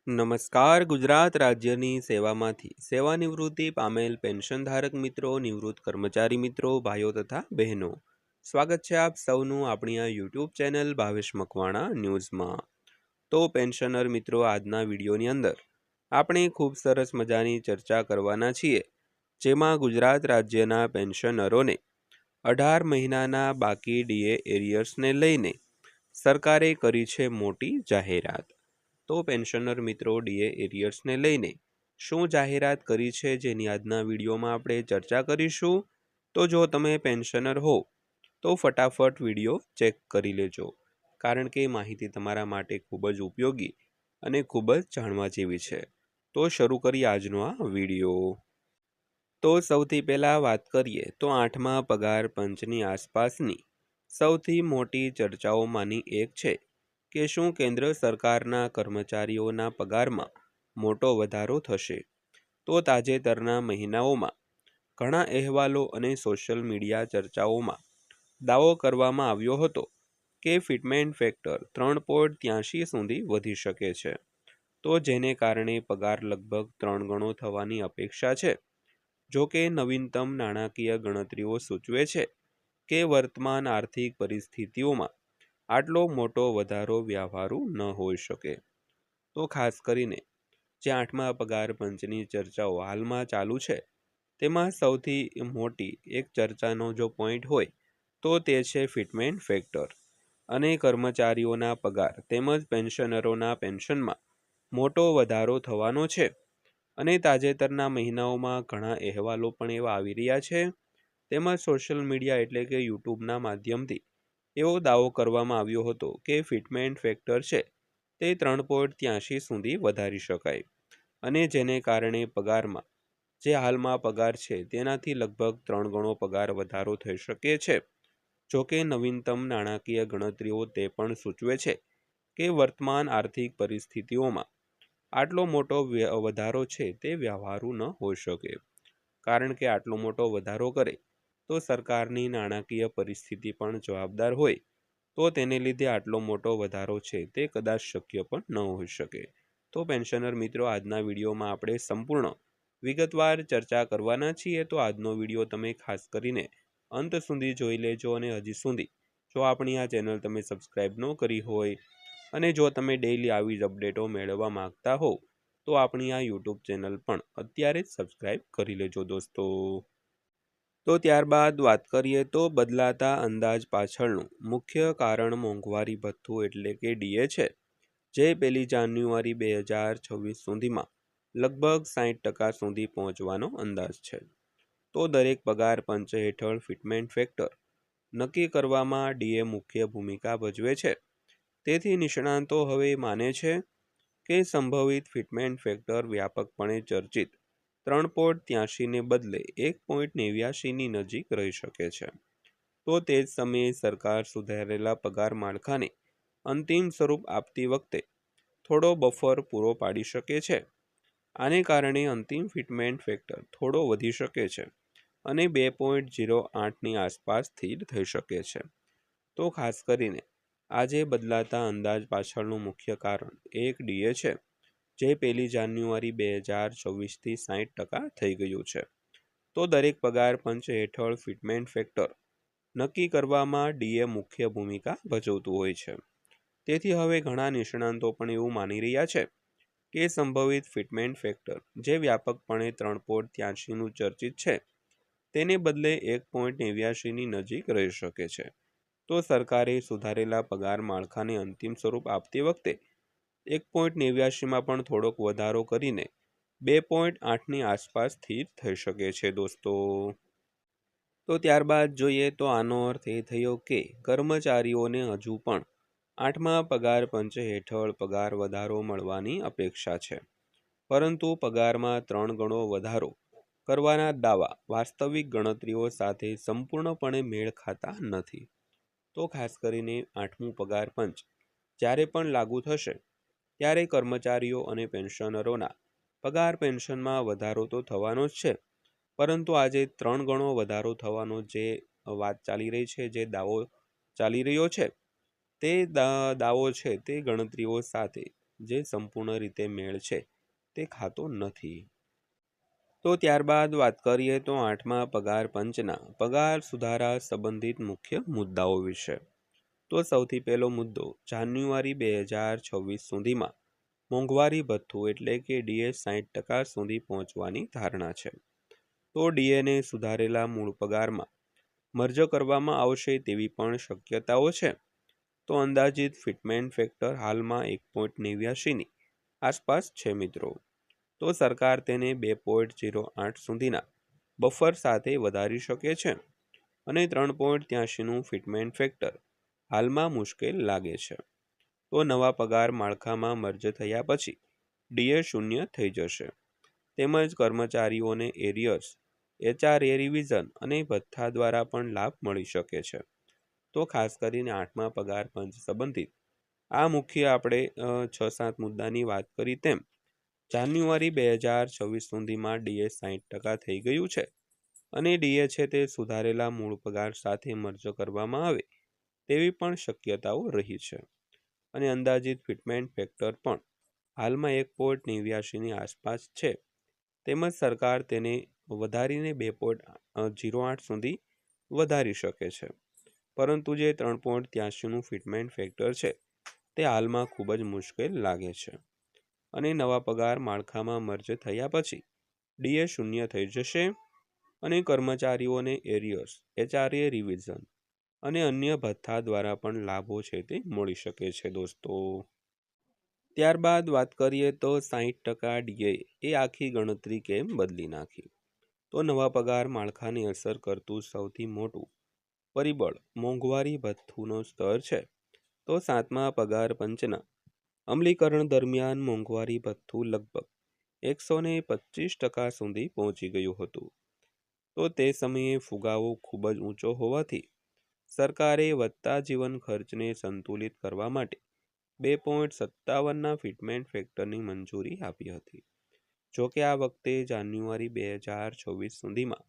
નમસ્કાર. ગુજરાત રાજ્યની સેવામાંથી સેવાનિવૃત્તિ પામેલ પેન્શનધારક મિત્રો, નિવૃત્ત કર્મચારી મિત્રો, ભાઈઓ તથા બહેનો, સ્વાગત છે આપ સૌનું આપણી આ યુટ્યુબ ચેનલ ભાવેશ મકવાણા ન્યૂઝમાં. તો પેન્શનર મિત્રો, આજના વિડીયોની અંદર આપણે ખૂબ સરસ મજાની ચર્ચા કરવાના છીએ, જેમાં ગુજરાત રાજ્યના પેન્શનરોને 18 મહિનાના બાકી ડીએ એરિયર્સને લઈને સરકારે કરી છે મોટી જાહેરાત. તો પેન્શનર મિત્રો, ડીએ એરિયર્સને લઈને શું જાહેરાત કરી છે, જેની આજના વિડીયોમાં આપણે ચર્ચા કરીશું. તો જો તમે પેન્શનર હો તો ફટાફટ વિડીયો ચેક કરી લેજો, કારણ કે માહિતી તમારા માટે ખૂબ જ ઉપયોગી અને ખૂબ જ જાણવા જેવી છે. તો શરૂ કરીએ આજનો આ વિડીયો. તો સૌથી પહેલાં વાત કરીએ તો 8મા પગાર પંચની આસપાસની સૌથી મોટી ચર્ચાઓમાંની એક છે કે શું કેન્દ્ર સરકારના કર્મચારીઓના પગારમાં મોટો વધારો થશે. તો તાજેતરના મહિનાઓમાં ઘણા અહેવાલો અને સોશિયલ મીડિયા ચર્ચાઓમાં દાવો કરવામાં આવ્યો હતો કે ફિટમેન્ટ ફેક્ટર 3.83 સુધી વધી શકે છે, તો જેને કારણે પગાર લગભગ 3 ગણો થવાની અપેક્ષા છે. જો કે નવીનતમ નાણાકીય ગણતરીઓ સૂચવે છે કે વર્તમાન આર્થિક પરિસ્થિતિઓમાં આટલો મોટો વધારો વ્યવહારુ ન હોઈ શકે. તો ખાસ કરીને જે 8મા પગાર પંચની ચર્ચાઓ હાલમાં ચાલુ છે, તેમાં સૌથી મોટી એક ચર્ચાનો જો પોઈન્ટ હોય તો તે છે ફિટમેન્ટ ફેક્ટર અને કર્મચારીઓના પગાર તેમજ પેન્શનરોના પેન્શનમાં મોટો વધારો થવાનો છે. અને તાજેતરના મહિનાઓમાં ઘણા અહેવાલો પણ એવા આવી રહ્યા છે, તેમજ સોશિયલ મીડિયા એટલે કે યુટ્યુબના માધ્યમથી એવો દાવો કરવામાં આવ્યો હતો કે ફિટમેન્ટ ફેક્ટર છે તે 3.83 સુધી વધારી શકાય, અને જેને કારણે પગારમાં જે હાલમાં પગાર છે તેનાથી લગભગ 3 ગણો પગાર વધારો થઈ શકે છે. જોકે નવીનતમ નાણાકીય ગણતરીઓ તે પણ સૂચવે છે કે વર્તમાન આર્થિક પરિસ્થિતિઓમાં આટલો મોટો વધારો છે તે વ્યવહારુ ન હોઈ શકે, કારણ કે આટલો મોટો વધારો કરે તો સરકારની નાણાકીય પરિસ્થિતિ પણ જવાબદાર હોય, તો તેને લીધે આટલો મોટો વધારો છે તે કદાચ શક્ય પણ ન હોઈ શકે. તો પેન્શનર મિત્રો, આજના વિડીયોમાં આપણે સંપૂર્ણ વિગતવાર ચર્ચા કરવાના છીએ, તો આજનો વિડીયો તમે ખાસ કરીને અંત સુધી જોઈ લેજો. અને હજી સુધી જો આપણી આ ચેનલ તમે સબસ્ક્રાઈબ ન કરી હોય અને જો તમે ડેઈલી આવી જ અપડેટો મેળવવા માંગતા હો તો આપણી આ યુટ્યુબ ચેનલ પણ અત્યારે જ સબસ્ક્રાઈબ કરી લેજો દોસ્તો. તો ત્યારબાદ વાત કરીએ તો બદલાતા અંદાજ પાછળનું મુખ્ય કારણ મોંઘવારી ભથ્થું એટલે કે ડીએ છે, જે 1 જાન્યુઆરી 2026 સુધીમાં લગભગ 60% સુધી પહોંચવાનો અંદાજ છે. તો દરેક પગાર પંચ હેઠળ ફિટમેન્ટ ફેક્ટર નક્કી કરવામાં ડીએ મુખ્ય ભૂમિકા ભજવે છે. તેથી નિષ્ણાતો હવે માને છે કે સંભવિત ફિટમેન્ટ ફેક્ટર વ્યાપકપણે ચર્ચિત 3.83 ને બદલે 1.89ની નજીક રહી શકે છે. તો તે જ સમયે સરકાર સુધારેલા પગાર માળખાને અંતિમ સ્વરૂપ આપતી વખતે થોડો બફર પૂરો પાડી શકે છે. આને કારણે અંતિમ ફિટમેન્ટ ફેક્ટર થોડો વધી શકે છે અને 2.08ની આસપાસ સ્થિર થઈ શકે છે. તો ખાસ કરીને આજે બદલાતા અંદાજ પાછળનું મુખ્ય કારણ એક ડીએ છે, જે 1 જાન્યુઆરી 2024થી 60% થઈ ગયું છે. તો દરેક પગાર પંચ હેઠળ ફિટમેન્ટ ફેક્ટર નક્કી કરવામાં ડીએ મુખ્ય ભૂમિકા ભજવતું હોય છે. તેથી હવે ઘણા નિષ્ણાતો પણ એવું માની રહ્યા છે કે સંભવિત ફિટમેન્ટ ફેક્ટર જે વ્યાપકપણે 3.83નું ચર્ચિત છે, તેને બદલે 1.89ની નજીક રહી શકે છે. તો સરકારે સુધારેલા પગાર માળખાને અંતિમ સ્વરૂપ આપતી વખતે 1.89માં પણ થોડોક વધારો કરીને 2.8ની આસપાસ સ્થિર થઈ શકે છે દોસ્તો. તો ત્યારબાદ જોઈએ તો આનો અર્થ એ થયો કે કર્મચારીઓને હજુ પણ 8મા પગાર પંચ હેઠળ પગાર વધારો મળવાની અપેક્ષા છે, પરંતુ પગારમાં 3 ગણો વધારો કરવાના દાવા વાસ્તવિક ગણતરીઓ સાથે સંપૂર્ણપણે મેળ ખાતા નથી. તો ખાસ કરીને 8મું પગાર પંચ જ્યારે પણ લાગુ થશે ત્યારે કર્મચારીઓ અને પેન્શનરોના પગાર પેન્શનમાં વધારો તો થવાનો જ છે, પરંતુ આજે 3 ગણો વધારો થવાનો જે વાત ચાલી રહી છે, જે દાવો ચાલી રહ્યો છે, તે દાવો છે તે ગણતરીઓ સાથે જે સંપૂર્ણ રીતે મેળ છે તે ખાતો નથી. તો ત્યારબાદ વાત કરીએ તો 8મા પગાર પંચના પગાર સુધારા સંબંધિત મુખ્ય મુદ્દાઓ વિશે. તો સૌથી પહેલો મુદ્દો, જાન્યુઆરી 2026 સુધીમાં મોંઘવારી ભથ્થું એટલે કે ડીએ 60% સુધી પહોંચવાની ધારણા છે. તો ડીએને સુધારેલા મૂળ પગારમાં મર્જ કરવામાં આવશે તેવી પણ શક્યતાઓ છે. તો અંદાજિત ફિટમેન્ટ ફેક્ટર હાલમાં 1.89ની આસપાસ છે મિત્રો. તો સરકાર તેને 2.08 સુધીના બફર સાથે વધારી શકે છે અને 3.83નું ફિટમેન્ટ ફેક્ટર હાલમાં મુશ્કેલ લાગે છે. તો નવા પગાર માળખામાં મર્જ થયા પછી ડીએ 0 થઈ જશે. તેમજ કર્મચારીઓને એરિયર્સ, એચઆરએ રિવિઝન અને ભથ્થા દ્વારા પણ લાભ મળી શકે છે. તો ખાસ કરીને 8મા પગાર પંચ સંબંધિત આ મુખ્ય આપણે 6-7 મુદ્દાની વાત કરી તેમ જાન્યુઆરી 2026 સુધીમાં ડીએ 60% થઈ ગયું છે અને ડીએ છે તે સુધારેલા મૂળ પગાર સાથે મર્જ કરવામાં આવે તેવી પણ શક્યતાઓ રહી છે અને અંદાજિત ફિટમેન્ટ ફેક્ટર પણ હાલમાં 1.89ની આસપાસ છે. તેમજ સરકાર તેને વધારીને 2.08 સુધી વધારી શકે છે, પરંતુ જે 3.83નું ફિટમેન્ટ ફેક્ટર છે તે હાલમાં ખૂબ જ મુશ્કેલ લાગે છે અને નવા પગાર માળખામાં મર્જ થયા પછી ડીએ 0 થઈ જશે અને કર્મચારીઓને એરિયર્સ, એચઆરએ રિવિઝન અને અન્ય ભથ્થા દ્વારા પણ લાભો છે તે મળી શકે છે દોસ્તો. ત્યારબાદ વાત કરીએ તો 60% ડીએ એ આખી ગણતરી કેમ બદલી નાખી. તો નવા પગાર માળખાને અસર કરતું સૌથી મોટું પરિબળ મોંઘવારી ભથ્થુંનો સ્તર છે. તો 7મા પગાર પંચના અમલીકરણ દરમિયાન મોંઘવારી ભથ્થું લગભગ 125% સુધી પહોંચી ગયું હતું. તો તે સમયે ફુગાવો ખૂબ જ ઊંચો હોવાથી સરકારે વધતા જીવન ખર્ચને સંતુલિત કરવા માટે 2.57ના ફિટમેન્ટ ફેક્ટરની મંજૂરી આપી હતી. જોકે આ વખતે જાન્યુઆરી 2024 સુધીમાં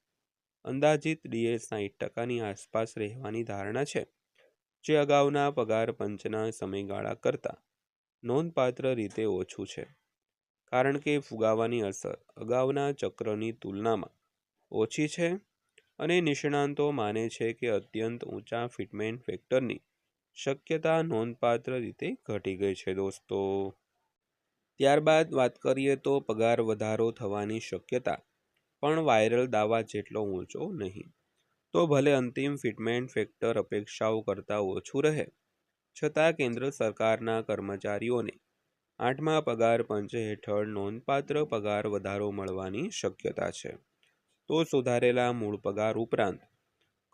અંદાજિત ડીએ 60%ની આસપાસ રહેવાની ધારણા છે, જે અગાઉના પગાર પંચના સમયગાળા કરતાં નોંધપાત્ર રીતે ઓછું છે, કારણ કે ફુગાવાની અસર અગાઉના ચક્રની તુલનામાં ઓછી છે અને નિષ્ણાંતો માને છે કે અત્યંત ઊંચા ફિટમેન્ટ ફેક્ટરની શક્યતા નોંધપાત્ર રીતે ઘટી ગઈ છે દોસ્તો. ત્યારબાદ વાત કરીએ તો પગાર વધારો થવાની શક્યતા પણ વાયરલ દાવા જેટલો ઊંચો નહીં. તો ભલે અંતિમ ફિટમેન્ટ ફેક્ટર અપેક્ષાઓ કરતાં ઓછું રહે, છતાં કેન્દ્ર સરકારના કર્મચારીઓને 8મા પગાર પંચ હેઠળ નોંધપાત્ર પગાર વધારો મળવાની શક્યતા છે. તો સુધારેલા મૂળ પગાર ઉપરાંત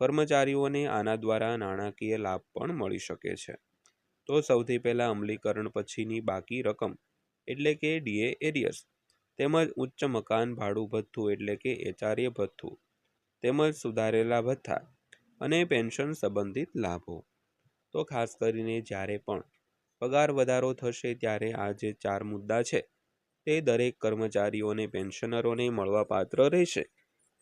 કર્મચારીઓને આના દ્વારા નાણાકીય લાભ પણ મળી શકે છે. તો સૌથી પહેલાં અમલીકરણ પછીની બાકી રકમ એટલે કે ડીએ એરિયર્સ, તેમજ ઉચ્ચ મકાન ભાડું ભથ્થું એટલે કે એચઆરએ ભથ્થું, તેમજ સુધારેલા ભથ્થા અને પેન્શન સંબંધિત લાભો. તો ખાસ કરીને જ્યારે પણ પગાર વધારો થશે ત્યારે આ જે 4 મુદ્દા છે તે દરેક કર્મચારીઓને, પેન્શનરોને મળવાપાત્ર રહેશે.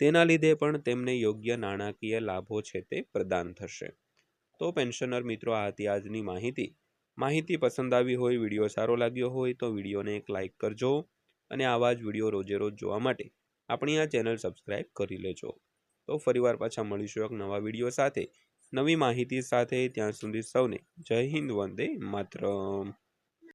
તેના લીધે પણ તેમને યોગ્ય નાણાકીય લાભો છે તે પ્રદાન થશે. તો પેન્શનર મિત્રો, આ હતી આજની માહિતી પસંદ આવી હોય, વિડીયો સારો લાગ્યો હોય તો વિડીયોને એક લાઇક કરજો અને આવા જ વિડીયો રોજે રોજ જોવા માટે આપણી આ ચેનલ સબસ્ક્રાઈબ કરી લેજો. તો ફરીવાર પાછા મળીશું એક નવા વિડીયો સાથે, નવી માહિતી સાથે. ત્યાં સુધી સૌને જય હિન્દ, વંદે માતરમ.